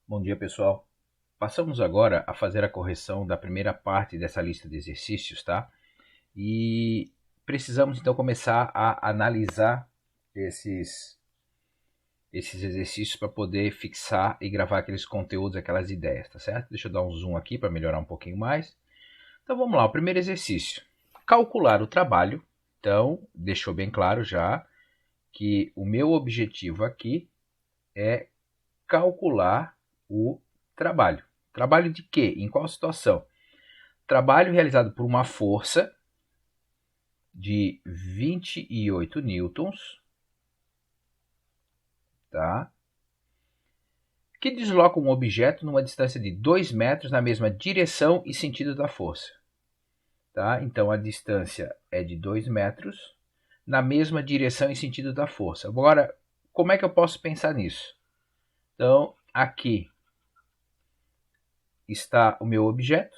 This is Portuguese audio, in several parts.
Bom dia, pessoal. Passamos agora a fazer a correção da primeira parte dessa lista de exercícios, tá? E precisamos então começar a analisar esses exercícios para poder fixar e gravar aqueles conteúdos, aquelas ideias, tá certo? Deixa eu dar um zoom aqui para melhorar um pouquinho mais. Então vamos lá, o primeiro exercício. Calcular o trabalho. Então, deixou bem claro já que o meu objetivo aqui é calcular o trabalho. Trabalho de quê? Em qual situação? Trabalho realizado por uma força de 28 newtons, tá? Que desloca um objeto numa distância de 2 metros na mesma direção e sentido da força. Tá? Então, a distância é de 2 metros na mesma direção e sentido da força. Agora, como é que eu posso pensar nisso? Então, aqui está o meu objeto.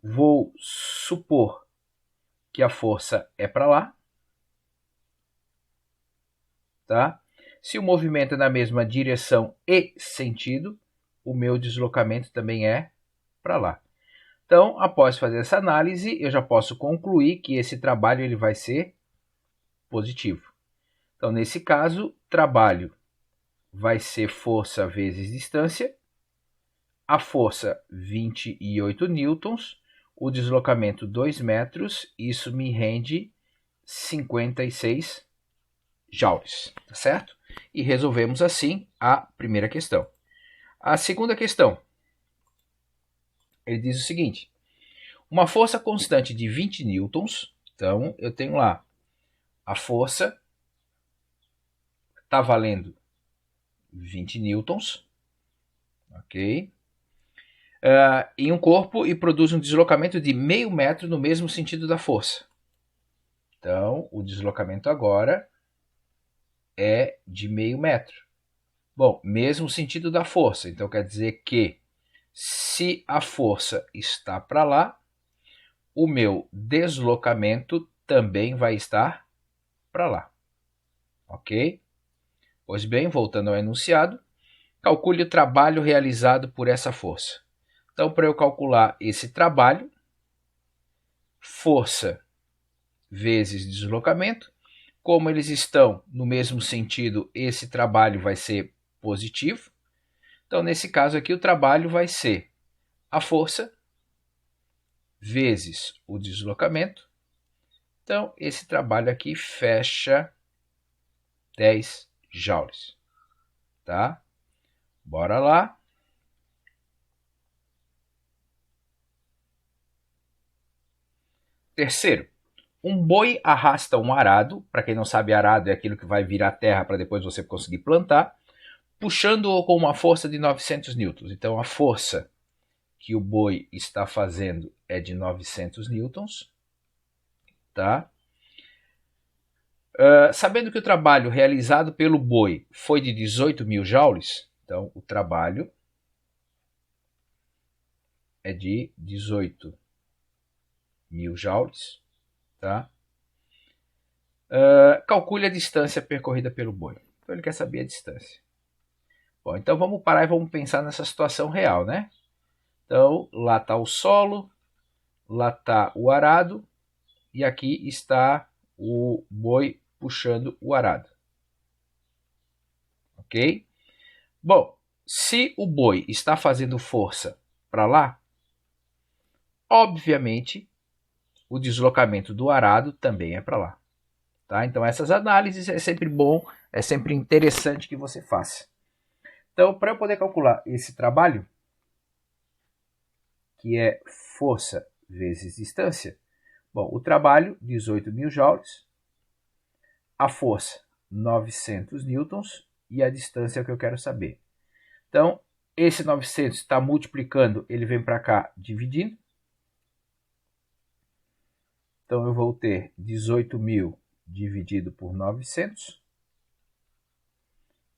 Vou supor que a força é para lá, tá? Se o movimento é na mesma direção e sentido, o meu deslocamento também é para lá. Então, após fazer essa análise, eu já posso concluir que esse trabalho ele vai ser positivo. Então, nesse caso, trabalho vai ser força vezes distância, a força 28 newtons, o deslocamento 2 metros, isso me rende 56 joules, tá certo? E resolvemos assim a primeira questão. A segunda questão, ele diz o seguinte: uma força constante de 20 newtons, então eu tenho lá a força está valendo 20 newtons, ok? Em um corpo e produz um deslocamento de meio metro no mesmo sentido da força. Então, o deslocamento agora é de meio metro. Bom, mesmo sentido da força, então quer dizer que se a força está para lá, o meu deslocamento também vai estar para lá. Ok? Pois bem, voltando ao enunciado, calcule o trabalho realizado por essa força. Então, para eu calcular esse trabalho, força vezes deslocamento, como eles estão no mesmo sentido, esse trabalho vai ser positivo. Então, nesse caso aqui, o trabalho vai ser a força vezes o deslocamento. Então, esse trabalho aqui fecha 10 joules. Tá? Bora lá. Terceiro, um boi arrasta um arado. Para quem não sabe, arado é aquilo que vai virar terra para depois você conseguir plantar, puxando-o com uma força de 900 newtons. Então, a força que o boi está fazendo é de 900 newtons. Tá? Sabendo que o trabalho realizado pelo boi foi de 18 mil joules, então o trabalho é de 18 mil joules. Tá? Calcule a distância percorrida pelo boi. Então ele quer saber a distância. Bom, então vamos parar e vamos pensar nessa situação real, né? Então lá está o solo, lá está o arado e aqui está o boi puxando o arado. Ok? Bom, se o boi está fazendo força para lá, obviamente o deslocamento do arado também é para lá. Tá? Então essas análises é sempre bom, é sempre interessante que você faça. Então, para eu poder calcular esse trabalho, que é força vezes distância, bom, o trabalho 18 mil joules, a força 900 newtons e a distância é o que eu quero saber. Então, esse 900 está multiplicando, ele vem para cá dividindo. Então, eu vou ter 18 mil dividido por 900.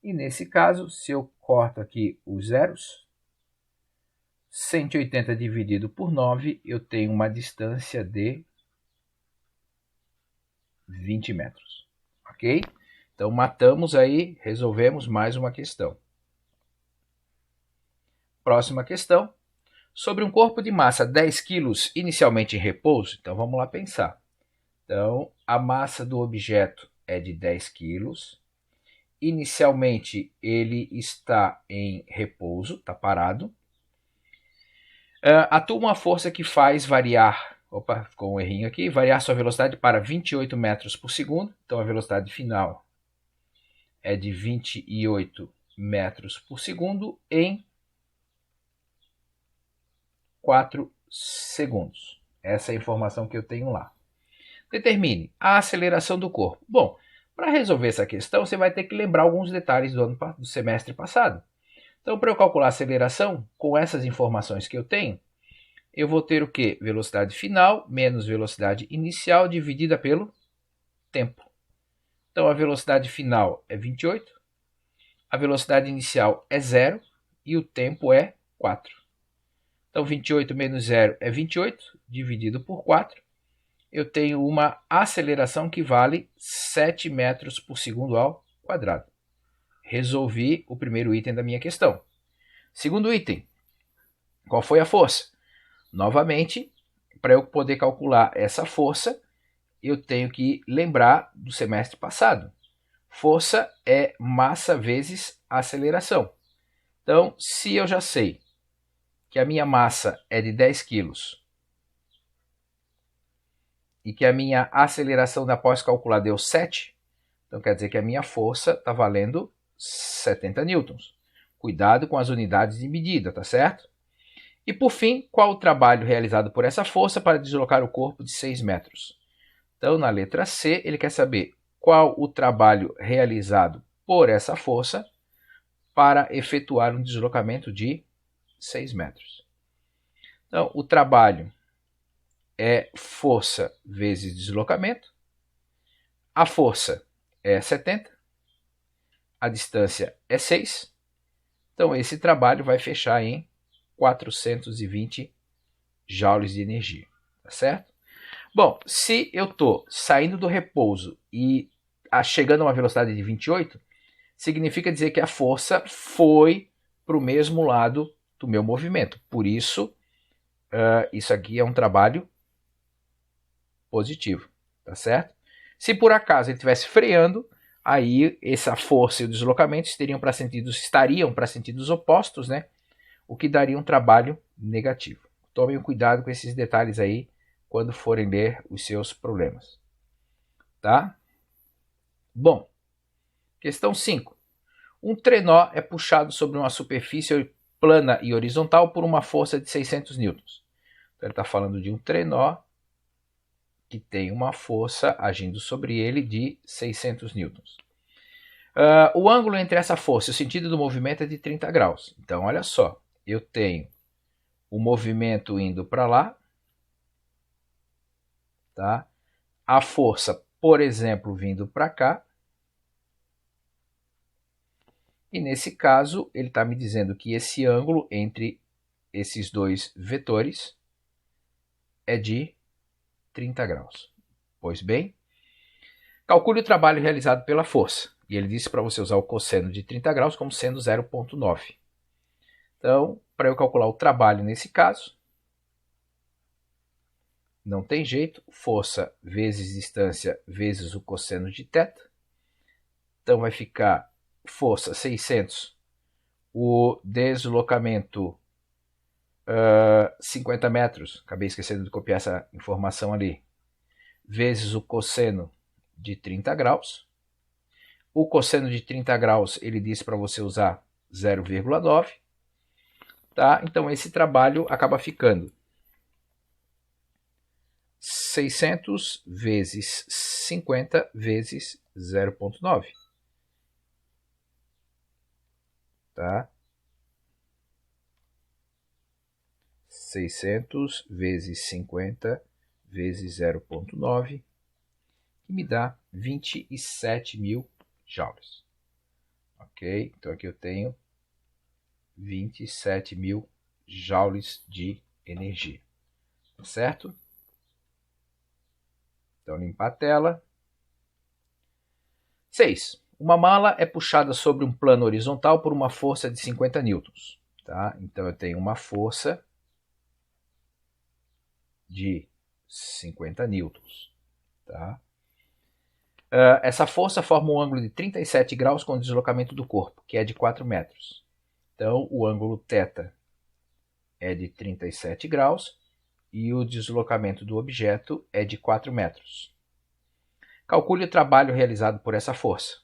E nesse caso, se eu corto aqui os zeros, 180 dividido por 9, eu tenho uma distância de 20 metros. Ok? Então, matamos aí, resolvemos mais uma questão. Próxima questão. Sobre um corpo de massa 10 kg inicialmente em repouso, então vamos lá pensar. Então, a massa do objeto é de 10 kg. Inicialmente, ele está em repouso, está parado. Atua uma força que faz variar, opa, ficou um errinho aqui, variar sua velocidade para 28 metros por segundo. Então, a velocidade final é de 28 metros por segundo em 4 segundos. Essa é a informação que eu tenho lá. Determine a aceleração do corpo. Bom, para resolver essa questão, você vai ter que lembrar alguns detalhes do semestre passado. Então, para eu calcular a aceleração, com essas informações que eu tenho, eu vou ter o quê? Velocidade final menos velocidade inicial dividida pelo tempo. Então, a velocidade final é 28, a velocidade inicial é 0 e o tempo é 4. Então, 28 menos 0 é 28, dividido por 4. Eu tenho uma aceleração que vale 7 metros por segundo ao quadrado. Resolvi o primeiro item da minha questão. Segundo item, qual foi a força? Novamente, para eu poder calcular essa força, eu tenho que lembrar do semestre passado. Força é massa vezes aceleração. Então, se eu já sei que a minha massa é de 10 kg e que a minha aceleração da pós-calcular deu 7, então quer dizer que a minha força está valendo 70 newtons. Cuidado com as unidades de medida, tá certo? E por fim, qual o trabalho realizado por essa força para deslocar o corpo de 6 metros? Então, na letra C, ele quer saber qual o trabalho realizado por essa força para efetuar um deslocamento de 6 metros. Então, o trabalho é força vezes deslocamento. A força é 70, a distância é 6. Então, esse trabalho vai fechar em 420 joules de energia, tá certo? Bom, se eu estou saindo do repouso e chegando a uma velocidade de 28, significa dizer que a força foi para o mesmo lado do meu movimento. Por isso, isso aqui é um trabalho positivo, tá certo? Se por acaso ele estivesse freando, aí essa força e o deslocamento estariam para sentidos opostos, né? O que daria um trabalho negativo. Tomem cuidado com esses detalhes aí quando forem ler os seus problemas. Tá? Bom, questão 5. Um trenó é puxado sobre uma superfície plana e horizontal por uma força de 600 newtons. Então, ele está falando de um trenó que tem uma força agindo sobre ele de 600 newtons. O ângulo entre essa força e o sentido do movimento é de 30 graus. Então, olha só, eu tenho o movimento indo para lá, tá? A força, por exemplo, vindo para cá. E nesse caso, ele está me dizendo que esse ângulo entre esses dois vetores é de 30 graus. Pois bem, calcule o trabalho realizado pela força. E ele disse para você usar o cosseno de 30 graus como sendo 0,9. Então, para eu calcular o trabalho nesse caso, não tem jeito, força vezes distância vezes o cosseno de θ. Então vai ficar força 600, o deslocamento 50 metros, acabei esquecendo de copiar essa informação ali, vezes o cosseno de 30 graus. O cosseno de 30 graus, ele disse para você usar 0,9. Tá? Então esse trabalho acaba ficando 600 vezes 50 vezes 0,9. Tá? 600 vezes 50 vezes 0,9, que me dá 27 mil joules. Ok? Então aqui eu tenho 27 mil joules de energia. Certo? Então, limpar a tela. 6. Uma mala é puxada sobre um plano horizontal por uma força de 50 newtons. Tá? Então, eu tenho uma força de 50 newtons. Tá? Essa força forma um ângulo de 37 graus com o deslocamento do corpo, que é de 4 metros. Então, o ângulo θ é de 37 graus e o deslocamento do objeto é de 4 metros. Calcule o trabalho realizado por essa força.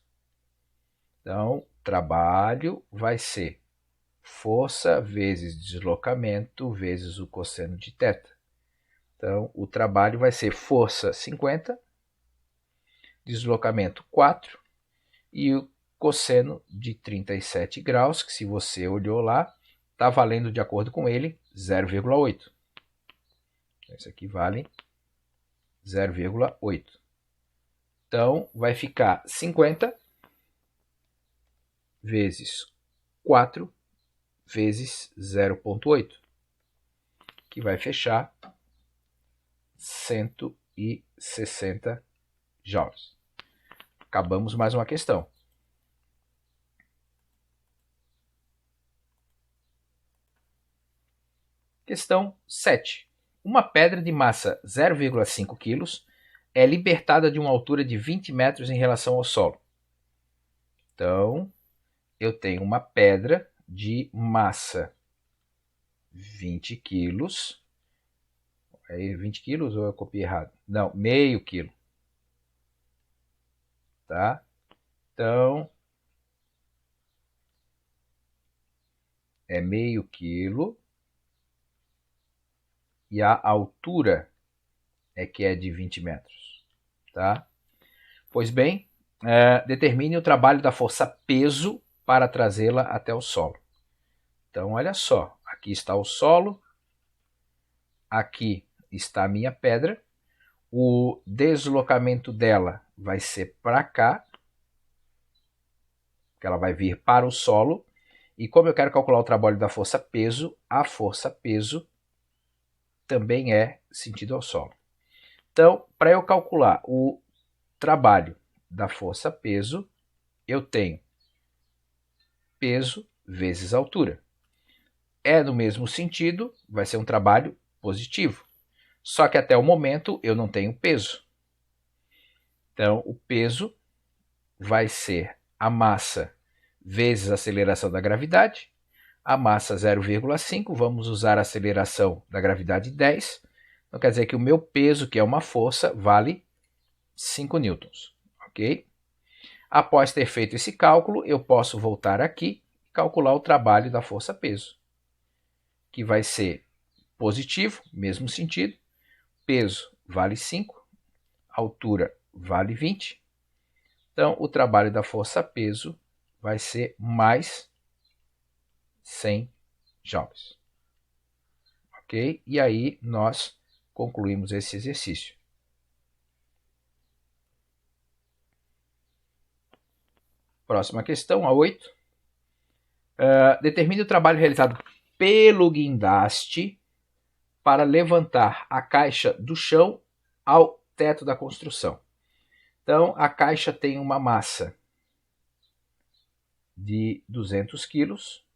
Então, trabalho vai ser força vezes deslocamento vezes o cosseno de θ. Então, o trabalho vai ser força 50, deslocamento 4 e o cosseno de 37 graus, que se você olhou lá, está valendo, de acordo com ele, 0,8. Isso aqui vale 0,8. Então, vai ficar 50 vezes 4 vezes 0,8, que vai fechar 160 joules. Acabamos mais uma questão. Questão 7. Uma pedra de massa 0,5 kg é libertada de uma altura de 20 metros em relação ao solo. Então, eu tenho uma pedra de massa 20 quilos. É 20 quilos ou eu copiei errado? Não, meio quilo. Tá? Então, é meio quilo. E a altura é que é de 20 metros. Tá? Pois bem, determine o trabalho da força peso para trazê-la até o solo. Então, olha só, aqui está o solo, aqui está a minha pedra, o deslocamento dela vai ser para cá, que ela vai vir para o solo, e como eu quero calcular o trabalho da força peso, a força peso também é sentido ao solo. Então, para eu calcular o trabalho da força peso, eu tenho peso vezes altura. É no mesmo sentido, vai ser um trabalho positivo. Só que até o momento eu não tenho peso. Então, o peso vai ser a massa vezes a aceleração da gravidade. A massa 0,5, vamos usar a aceleração da gravidade 10. Então, quer dizer que o meu peso, que é uma força, vale 5 newtons. Ok? Após ter feito esse cálculo, eu posso voltar aqui e calcular o trabalho da força-peso, que vai ser positivo, mesmo sentido. Peso vale 5, altura vale 20. Então, o trabalho da força-peso vai ser mais 100 joules. Ok? E aí nós concluímos esse exercício. Próxima questão, a 8. Determine o trabalho realizado pelo guindaste para levantar a caixa do chão ao teto da construção. Então, a caixa tem uma massa de 200 quilos.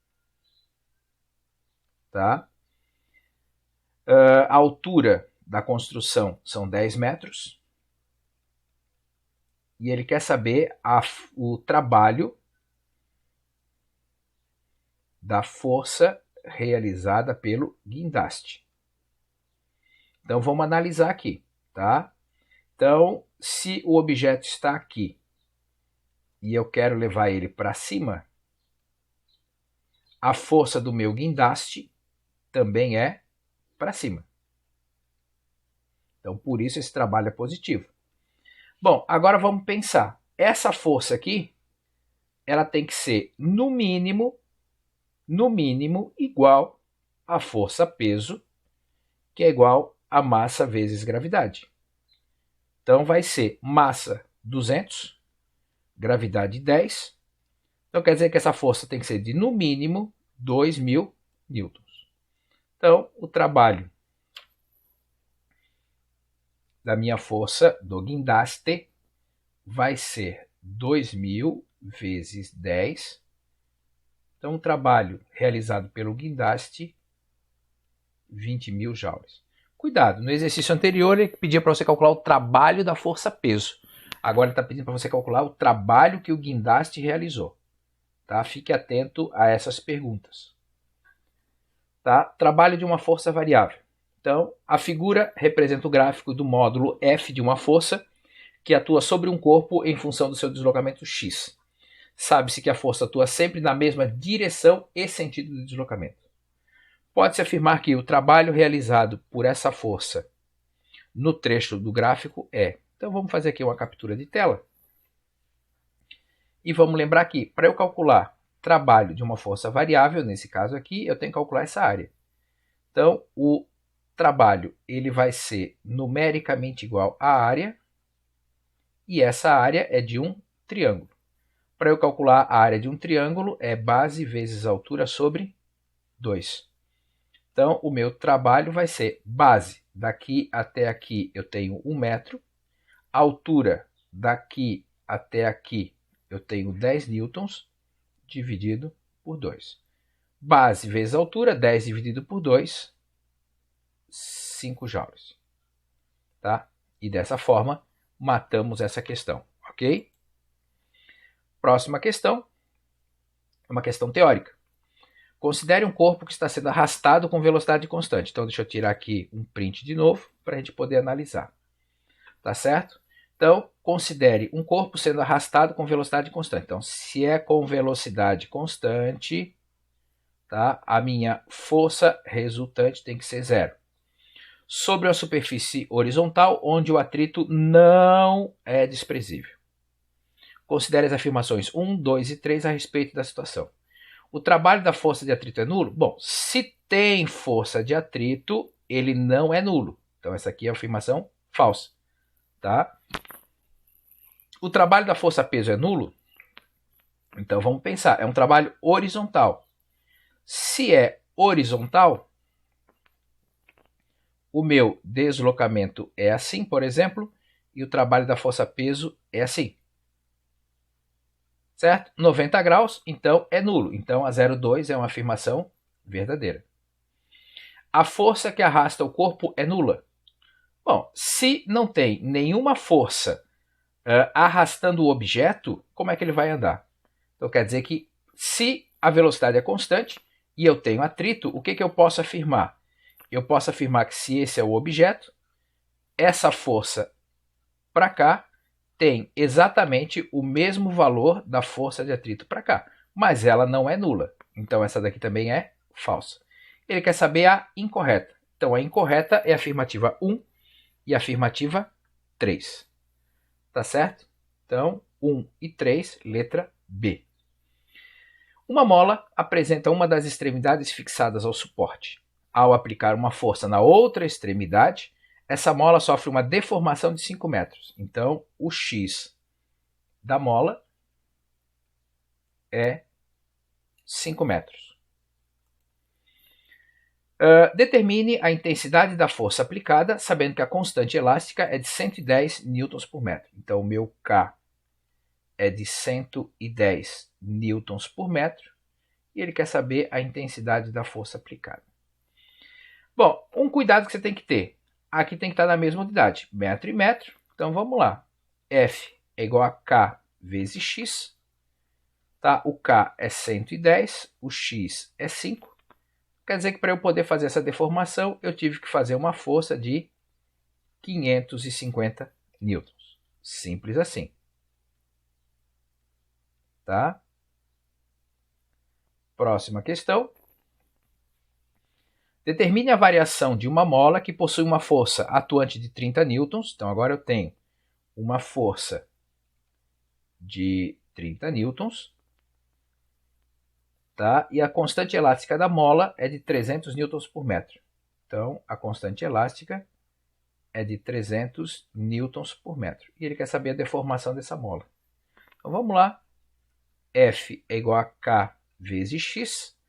Tá? A altura da construção são 10 metros. E ele quer saber o trabalho da força realizada pelo guindaste. Então, vamos analisar aqui. Tá? Então, se o objeto está aqui e eu quero levar ele para cima, a força do meu guindaste também é para cima. Então, por isso esse trabalho é positivo. Bom, agora vamos pensar. Essa força aqui, ela tem que ser, no mínimo, igual à força-peso, que é igual a massa vezes gravidade. Então, vai ser massa 200, gravidade 10. Então, quer dizer que essa força tem que ser de, no mínimo, 2.000 newtons. Então, o trabalho da minha força do guindaste vai ser 2.000 vezes 10. Então, o trabalho realizado pelo guindaste, 20.000 joules. Cuidado, no exercício anterior ele pedia para você calcular o trabalho da força-peso. Agora ele está pedindo para você calcular o trabalho que o guindaste realizou. Tá? Fique atento a essas perguntas. Tá? Trabalho de uma força variável. Então, a figura representa o gráfico do módulo F de uma força que atua sobre um corpo em função do seu deslocamento x. Sabe-se que a força atua sempre na mesma direção e sentido do deslocamento. Pode-se afirmar que o trabalho realizado por essa força no trecho do gráfico é... Então vamos fazer aqui uma captura de tela. E vamos lembrar que para eu calcular trabalho de uma força variável, nesse caso aqui, eu tenho que calcular essa área. Então o trabalho ele vai ser numericamente igual à área, e essa área é de um triângulo. Para eu calcular a área de um triângulo, é base vezes altura sobre 2. Então, o meu trabalho vai ser base. Daqui até aqui eu tenho 1 metro. Altura daqui até aqui eu tenho 10 newtons dividido por 2. Base vezes altura, 10 dividido por 2, 5 joules. Tá? E dessa forma, matamos essa questão. Ok? Próxima questão é uma questão teórica. Considere um corpo que está sendo arrastado com velocidade constante. Então, deixa eu tirar aqui um print de novo para a gente poder analisar. Tá certo? Então, considere um corpo sendo arrastado com velocidade constante. Então, se é com velocidade constante, tá? A minha força resultante tem que ser 0. Sobre a superfície horizontal, onde o atrito não é desprezível. Considere as afirmações 1, 2 e 3 a respeito da situação. O trabalho da força de atrito é nulo? Bom, se tem força de atrito, ele não é nulo. Então, essa aqui é a afirmação falsa. Tá? O trabalho da força-peso é nulo? Então, vamos pensar. É um trabalho horizontal. Se é horizontal, o meu deslocamento é assim, por exemplo, e o trabalho da força-peso é assim. Certo? 90 graus, então é nulo. Então a 0,2 é uma afirmação verdadeira. A força que arrasta o corpo é nula. Bom, se não tem nenhuma força arrastando o objeto, como é que ele vai andar? Então quer dizer que se a velocidade é constante e eu tenho atrito, o que eu posso afirmar? Eu posso afirmar que se esse é o objeto, essa força para cá tem exatamente o mesmo valor da força de atrito para cá, mas ela não é nula. Então essa daqui também é falsa. Ele quer saber a incorreta. Então a incorreta é a afirmativa 1 e a afirmativa 3. Tá certo? Então 1 e 3, letra B. Uma mola apresenta uma das extremidades fixadas ao suporte. Ao aplicar uma força na outra extremidade, essa mola sofre uma deformação de 5 metros. Então, o x da mola é 5 metros. Determine a intensidade da força aplicada, sabendo que a constante elástica é de 110 newtons por metro. Então, o meu K é de 110 newtons por metro. E ele quer saber a intensidade da força aplicada. Bom, um cuidado que você tem que ter. Aqui tem que estar na mesma unidade, metro e metro. Então vamos lá. F é igual a K vezes X. Tá? O K é 110, o X é 5. Quer dizer que para eu poder fazer essa deformação, eu tive que fazer uma força de 550 newtons. Simples assim. Tá? Próxima questão. Determine a variação de uma mola que possui uma força atuante de 30 newtons. Então, agora eu tenho uma força de 30 newtons. Tá? E a constante elástica da mola é de 300 newtons por metro. Então, a constante elástica é de 300 newtons por metro. E ele quer saber a deformação dessa mola. Então, vamos lá. F é igual a K vezes X.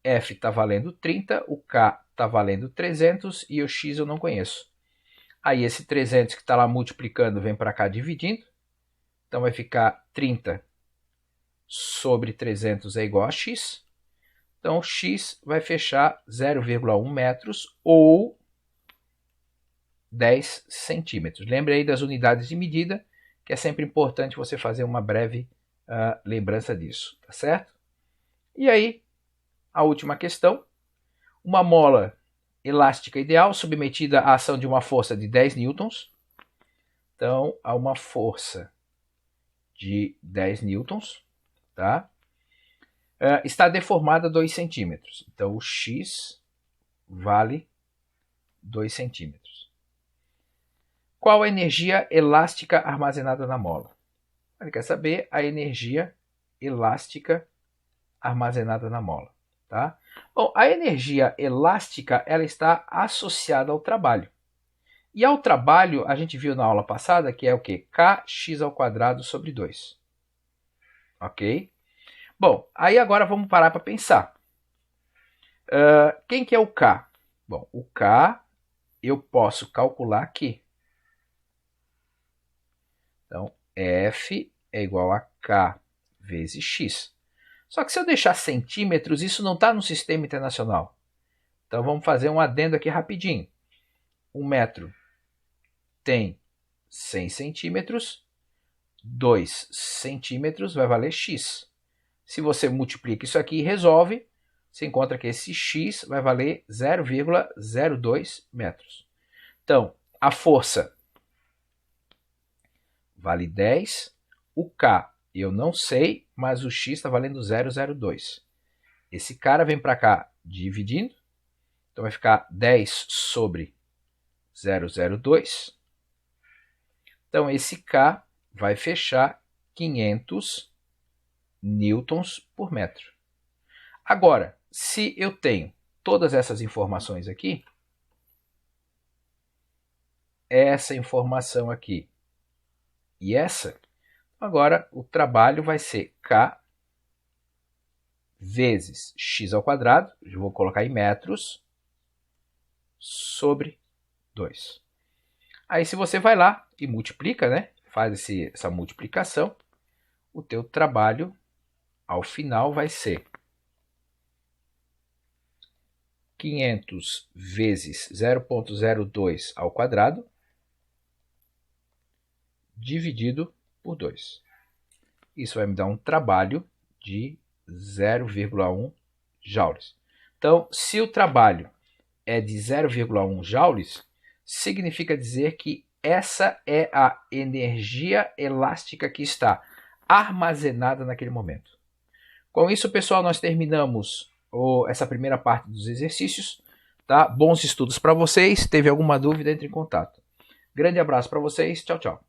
F está valendo 30, o K está valendo 300 e o X eu não conheço. Aí esse 300 que está lá multiplicando vem para cá dividindo. Então vai ficar 30 sobre 300 é igual a X. Então, x vai fechar 0,1 metros ou 10 centímetros. Lembre aí das unidades de medida, que é sempre importante você fazer uma breve lembrança disso, tá certo? E aí, a última questão. Uma mola elástica ideal submetida à ação de uma força de 10 newtons. Então, a uma força de 10 newtons, tá? Está deformada 2 centímetros. Então, o x vale 2 centímetros. Qual a energia elástica armazenada na mola? Ele quer saber a energia elástica armazenada na mola, tá? Bom, a energia elástica ela está associada ao trabalho. E ao trabalho, a gente viu na aula passada que é o quê? Kx² sobre 2. Ok? Bom, aí agora vamos parar para pensar. Quem que é o K? Bom, o K eu posso calcular aqui. Então, F é igual a K vezes X. Só que se eu deixar centímetros, isso não está no sistema internacional. Então, vamos fazer um adendo aqui rapidinho. 1 metro tem 100 centímetros. 2 centímetros vai valer X. Se você multiplica isso aqui e resolve, você encontra que esse X vai valer 0,02 metros. Então, a força vale 10. O K eu não sei, mas o X está valendo 0,02. Esse cara vem para cá dividindo. Então, vai ficar 10 sobre 0,02. Então, esse K vai fechar 500 newtons por metro. Agora, se eu tenho todas essas informações aqui, essa informação aqui e essa, agora o trabalho vai ser K vezes x², eu vou colocar em metros, sobre 2. Aí se você vai lá e multiplica, né, faz essa multiplicação, o teu trabalho ao final vai ser 500 vezes 0,02 ao quadrado dividido por 2. Isso vai me dar um trabalho de 0,1 joules. Então, se o trabalho é de 0,1 joules, significa dizer que essa é a energia elástica que está armazenada naquele momento. Com isso, pessoal, nós terminamos essa primeira parte dos exercícios. Tá? Bons estudos para vocês. Teve alguma dúvida, entre em contato. Grande abraço para vocês. Tchau, tchau.